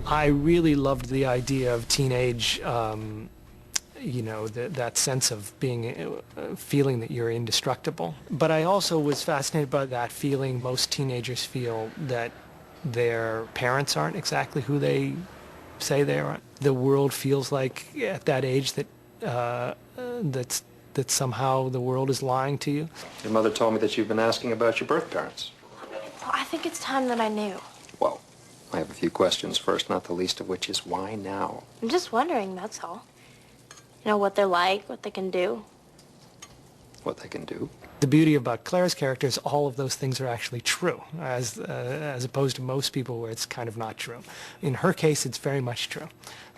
I really loved the idea of teenage, you know, that sense of being, feeling that you're indestructible. But I also was fascinated by that feeling most teenagers feel, that their parents aren't exactly who they say they are. The world feels like at that age that that somehow the world is lying to you. Your mother told me that you've been asking about your birth parents. Well, I think it's time that I knew. Well, I have a few questions first, not the least of which is why now? I'm just wondering, that's all. You know, what they're like, what they can do. What they can do? The beauty about Claire's character is all of those things are actually true, as opposed to most people where it's kind of not true. In her case, it's very much true.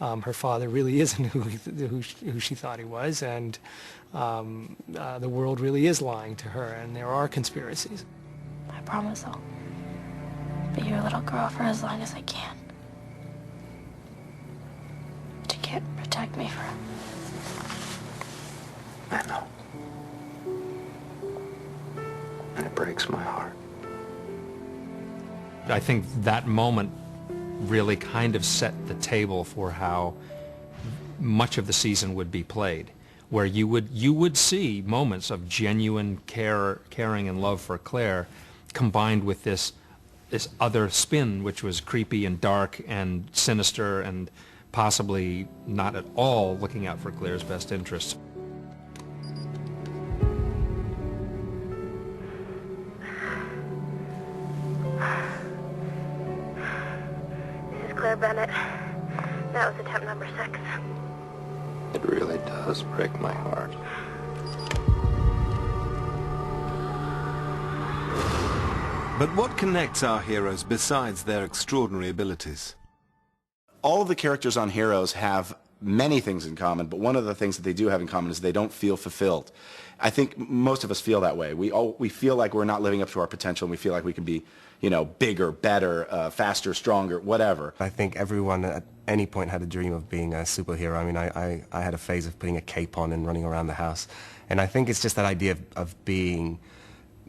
Her father really isn't who she thought he was, and the world really is lying to her, and there are conspiracies. I promise I'll be your little girl for as long as I can. But you can't protect me forever. I know. And it breaks my heart. I think that moment really kind of set the table for how much of the season would be played, where you would see moments of genuine caring and love for Claire combined with this other spin, which was creepy and dark and sinister and possibly not at all looking out for Claire's best interests. This is Claire Bennett. That was attempt number 6. It really does break my heart. But what connects our heroes besides their extraordinary abilities? All of the characters on Heroes have many things in common, but one of the things that they do have in common is they don't feel fulfilled. I think most of us feel that way. We feel like we're not living up to our potential, and we feel like we can be, you know, bigger, better, faster, stronger, whatever. I think everyone at any point had a dream of being a superhero. I mean, I had a phase of putting a cape on and running around the house. And I think it's just that idea of being,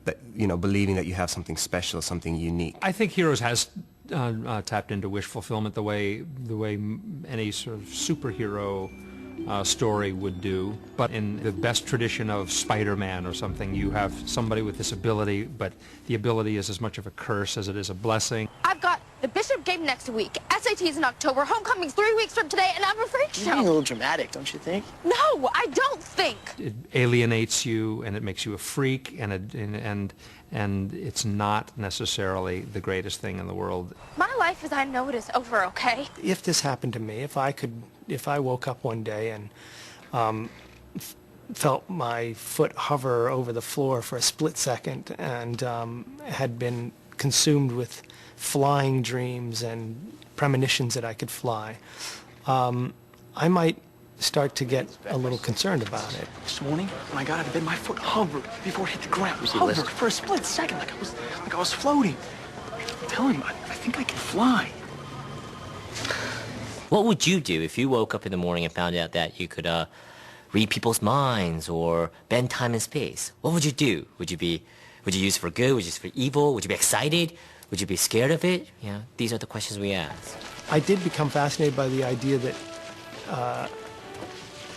that, you know, believing that you have something special, something unique. I think Heroes has tapped into wish fulfillment the way any sort of superhero story would do. But in the best tradition of Spider-Man or something, you have somebody with this ability, but the ability is as much of a curse as it is a blessing. I've got the Bishop game next week, SATs in October, homecoming's 3 weeks from today, and I'm a freak show. You're being a little dramatic, don't you think? No, I don't think. It alienates you, and it makes you a freak, and it's not necessarily the greatest thing in the world. My life as I know it is over, okay? If this happened to me, if I woke up one day and felt my foot hover over the floor for a split second and had been consumed with flying dreams and premonitions that I could fly, I might start to get a little concerned about it. This morning, when I got out of bed, my foot hovered before it hit the ground. It hovered for a split second, like I was floating. I'm telling him, I think I can fly. What would you do if you woke up in the morning and found out that you could read people's minds or bend time and space? What would you do? Would you use it for good? Would you use it for evil? Would you be excited? Would you be scared of it? You know, these are the questions we ask. I did become fascinated by the idea that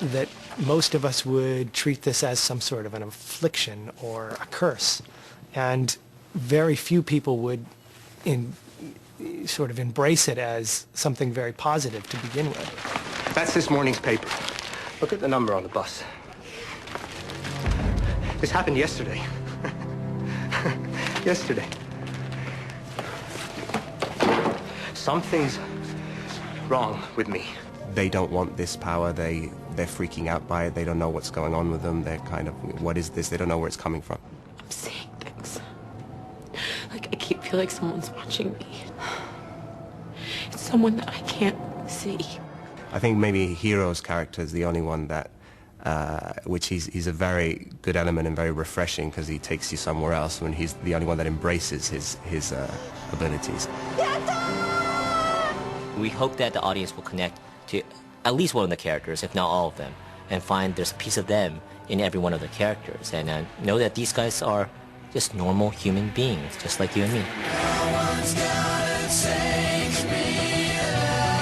that most of us would treat this as some sort of an affliction or a curse, and very few people would sort of embrace it as something very positive to begin with. That's this morning's paper. Look at the number on the bus. This happened yesterday. Yesterday. Something's wrong with me. They don't want this power. They're freaking out by it. They don't know what's going on with them. They're kind of, what is this? They don't know where it's coming from. I'm seeing things. Like, I keep feeling like someone's watching me. It's someone that I can't see. I think maybe Hero's character is the only one that, which he's a very good element and very refreshing because he takes you somewhere else when he's the only one that embraces his abilities. We hope that the audience will connect to at least one of the characters, if not all of them, and find there's a piece of them in every one of the characters, and know that these guys are just normal human beings, just like you and me. No one's gonna take me out.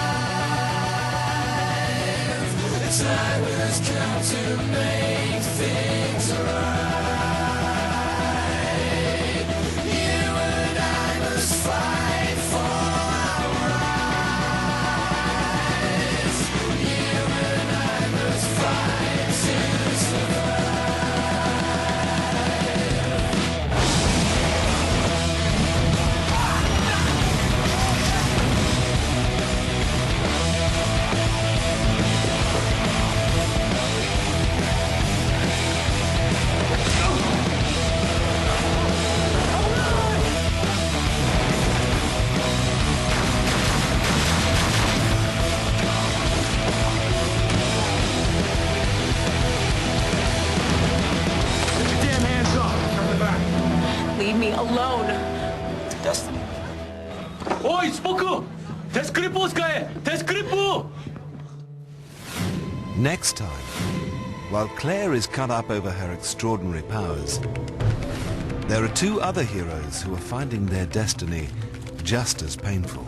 Leave me alone. Destiny. 어이, 스포크! 데스크리프 스카에! 데스크리프! Next time, while Claire is cut up over her extraordinary powers, there are two other heroes who are finding their destiny just as painful.